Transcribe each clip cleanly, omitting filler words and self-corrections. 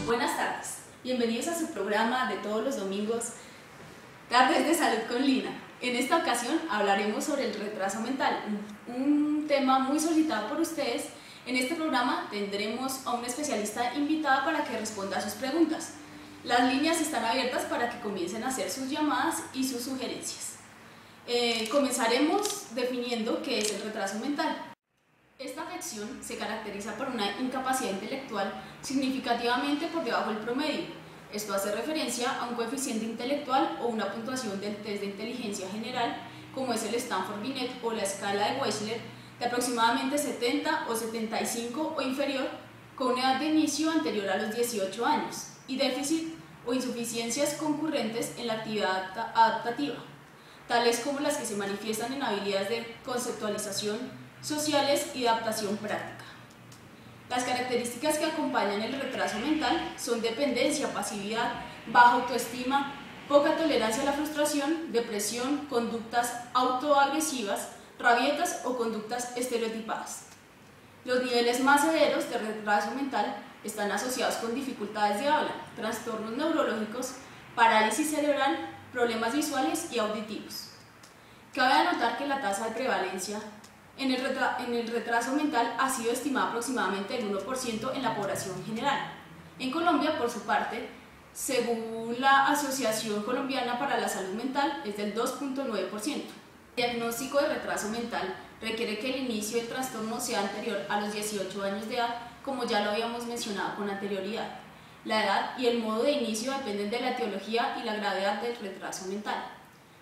Buenas tardes, bienvenidos a su programa de todos los domingos, Tardes de Salud con Lina. En esta ocasión hablaremos sobre el retraso mental, un tema muy solicitado por ustedes. En este programa tendremos a una especialista invitada para que responda a sus preguntas. Las líneas están abiertas para que comiencen a hacer sus llamadas y sus sugerencias. Comenzaremos definiendo qué es el retraso mental. Esta afección se caracteriza por una incapacidad intelectual significativamente por debajo del promedio. Esto hace referencia a un coeficiente intelectual o una puntuación del test de inteligencia general, como es el Stanford Binet o la escala de Wechsler, de aproximadamente 70 o 75 o inferior, con una edad de inicio anterior a los 18 años, y déficit o insuficiencias concurrentes en la actividad adaptativa, tales como las que se manifiestan en habilidades de conceptualización, sociales y adaptación práctica. Las características que acompañan el retraso mental son dependencia, pasividad, baja autoestima, poca tolerancia a la frustración, depresión, conductas autoagresivas, rabietas o conductas estereotipadas. Los niveles más severos de retraso mental están asociados con dificultades de habla, trastornos neurológicos, parálisis cerebral, problemas visuales y auditivos. Cabe anotar que la tasa de prevalencia en el retraso mental ha sido estimada aproximadamente el 1% en la población general. En Colombia, por su parte, según la Asociación Colombiana para la Salud Mental, es del 2.9%. El diagnóstico de retraso mental requiere que el inicio del trastorno sea anterior a los 18 años de edad, como ya lo habíamos mencionado con anterioridad. La edad y el modo de inicio dependen de la etiología y la gravedad del retraso mental.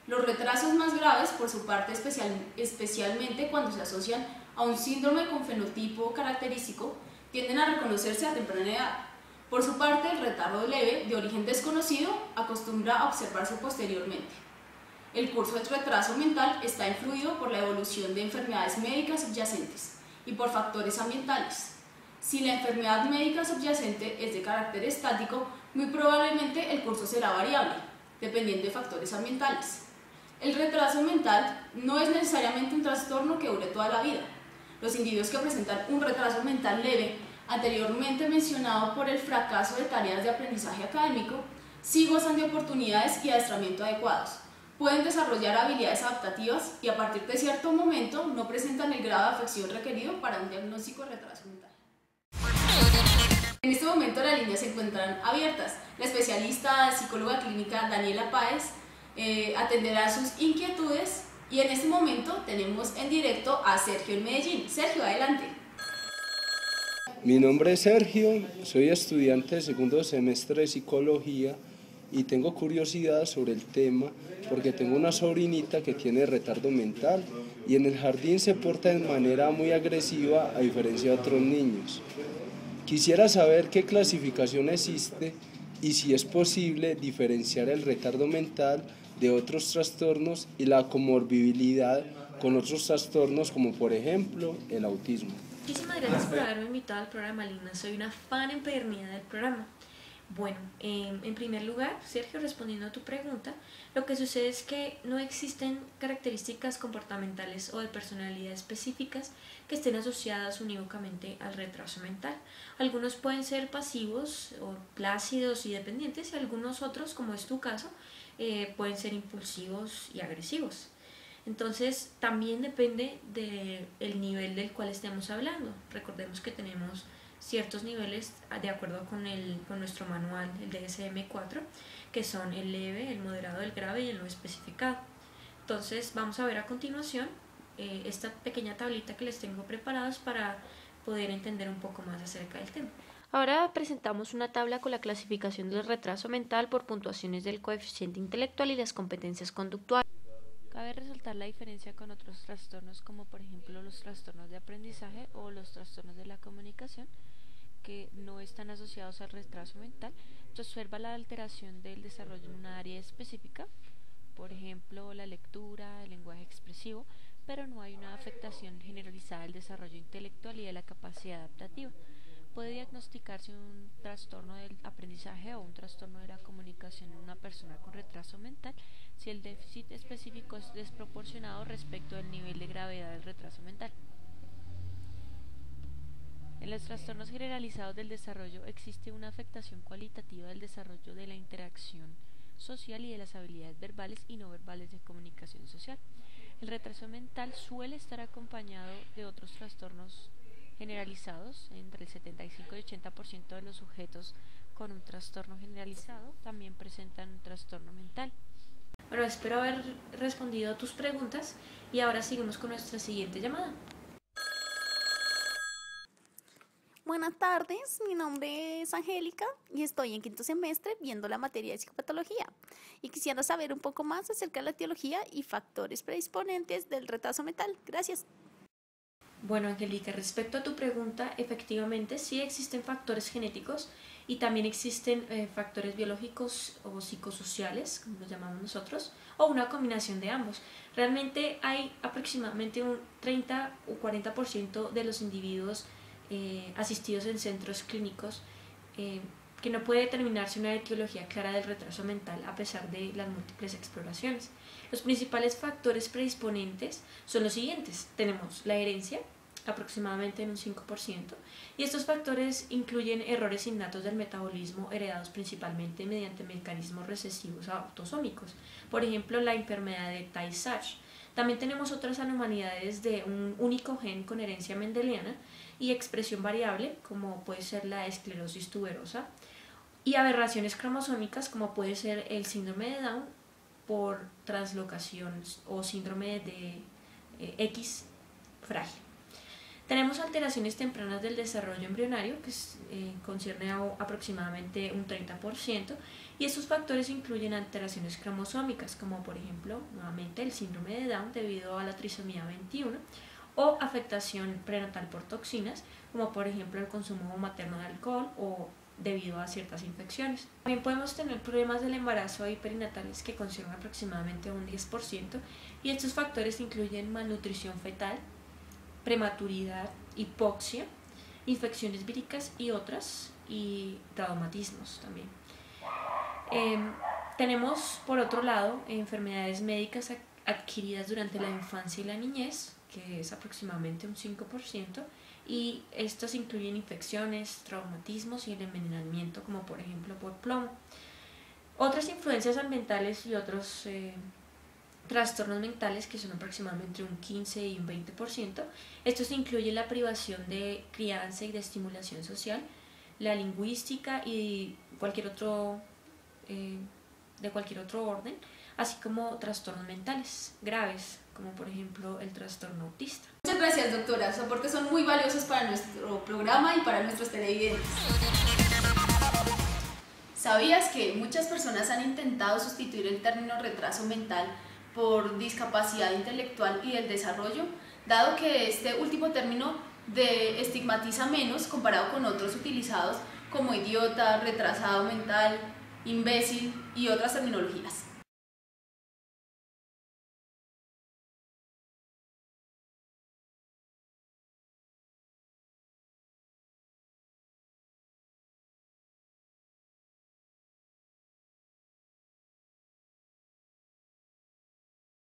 Los retrasos más graves, por su parte, especialmente cuando se asocian a un síndrome con fenotipo característico, tienden a reconocerse a temprana edad. Por su parte, el retardo leve, de origen desconocido, acostumbra a observarse posteriormente. El curso del retraso mental está influido por la evolución de enfermedades médicas subyacentes y por factores ambientales. Si la enfermedad médica subyacente es de carácter estático, muy probablemente el curso será variable, dependiendo de factores ambientales. El retraso mental no es necesariamente un trastorno que dure toda la vida. Los individuos que presentan un retraso mental leve, anteriormente mencionado por el fracaso de tareas de aprendizaje académico, sí gozan de oportunidades y adiestramiento adecuados. Pueden desarrollar habilidades adaptativas y a partir de cierto momento no presentan el grado de afección requerido para un diagnóstico de retraso mental. En este momento las líneas se encuentran abiertas. La especialista psicóloga clínica Daniela Páez atenderá sus inquietudes y en este momento tenemos en directo a Sergio en Medellín. Sergio, adelante. Mi nombre es Sergio, soy estudiante de segundo semestre de psicología y tengo curiosidad sobre el tema porque tengo una sobrinita que tiene retardo mental y en el jardín se porta de manera muy agresiva a diferencia de otros niños. Quisiera saber qué clasificación existe y si es posible diferenciar el retardo mental de otros trastornos y la comorbilidad con otros trastornos como por ejemplo el autismo. Muchísimas gracias por haberme invitado al programa, Lina. Soy una fan empedernida del programa. Bueno, en primer lugar, Sergio, respondiendo a tu pregunta, lo que sucede es que no existen características comportamentales o de personalidad específicas que estén asociadas unívocamente al retraso mental. Algunos pueden ser pasivos o plácidos y dependientes y algunos otros, como es tu caso, pueden ser impulsivos y agresivos. Entonces, también depende del nivel del cual estemos hablando. Recordemos que tenemos ciertos niveles de acuerdo con nuestro manual, el DSM-4, que son el leve, el moderado, el grave y el no especificado. Entonces vamos a ver a continuación esta pequeña tablita que les tengo preparados para poder entender un poco más acerca del tema. Ahora presentamos una tabla con la clasificación del retraso mental por puntuaciones del coeficiente intelectual y las competencias conductuales. Cabe resaltar la diferencia con otros trastornos como por ejemplo los trastornos de aprendizaje o los trastornos de la comunicación, que no están asociados al retraso mental. Se observa la alteración del desarrollo en una área específica, por ejemplo la lectura, el lenguaje expresivo, pero no hay una afectación generalizada del desarrollo intelectual y de la capacidad adaptativa. Puede diagnosticarse un trastorno del aprendizaje o un trastorno de la comunicación en una persona con retraso mental si el déficit específico es desproporcionado respecto al nivel de gravedad del retraso mental. En los trastornos generalizados del desarrollo existe una afectación cualitativa del desarrollo de la interacción social y de las habilidades verbales y no verbales de comunicación social. El retraso mental suele estar acompañado de otros trastornos generalizados. Entre el 75 y 80% de los sujetos con un trastorno generalizado también presentan un trastorno mental. Bueno, espero haber respondido a tus preguntas y ahora seguimos con nuestra siguiente llamada. Buenas tardes, mi nombre es Angélica y estoy en quinto semestre viendo la materia de psicopatología y quisiera saber un poco más acerca de la etiología y factores predisponentes del retraso mental. Gracias. Bueno, Angélica, respecto a tu pregunta, efectivamente sí existen factores genéticos y también existen factores biológicos o psicosociales, como los llamamos nosotros, o una combinación de ambos. Realmente hay aproximadamente un 30 o 40% de los individuos asistidos en centros clínicos que no puede determinarse una etiología clara del retraso mental a pesar de las múltiples exploraciones. Los principales factores predisponentes son los siguientes. Tenemos la herencia, aproximadamente en un 5%, y estos factores incluyen errores innatos del metabolismo heredados principalmente mediante mecanismos recesivos autosómicos, por ejemplo la enfermedad de Tay-Sachs. También tenemos otras anomalías de un único gen con herencia mendeliana y expresión variable, como puede ser la esclerosis tuberosa, y aberraciones cromosómicas, como puede ser el síndrome de Down por translocación o síndrome de X frágil. Tenemos alteraciones tempranas del desarrollo embrionario, que concierne a aproximadamente un 30%, y estos factores incluyen alteraciones cromosómicas, como por ejemplo, nuevamente, el síndrome de Down debido a la trisomía 21, o afectación prenatal por toxinas, como por ejemplo el consumo materno de alcohol o debido a ciertas infecciones. También podemos tener problemas del embarazo y perinatales que conciernen aproximadamente un 10%, y estos factores incluyen malnutrición fetal, prematuridad, hipoxia, infecciones víricas y otras, y traumatismos también. Tenemos por otro lado enfermedades médicas adquiridas durante la infancia y la niñez, que es aproximadamente un 5%, y estas incluyen infecciones, traumatismos y el envenenamiento, como por ejemplo por plomo. Otras influencias ambientales y otros trastornos mentales, que son aproximadamente un 15 y un 20%. Estos incluyen la privación de crianza y de estimulación social, la lingüística y de cualquier otro orden, así como trastornos mentales graves, como por ejemplo el trastorno autista. Muchas gracias, doctora. Sus aportes son muy valiosos para nuestro programa y para nuestros televidentes. ¿Sabías que muchas personas han intentado sustituir el término retraso mental por discapacidad intelectual y del desarrollo, dado que este último término estigmatiza menos comparado con otros utilizados como idiota, retrasado mental, imbécil y otras terminologías?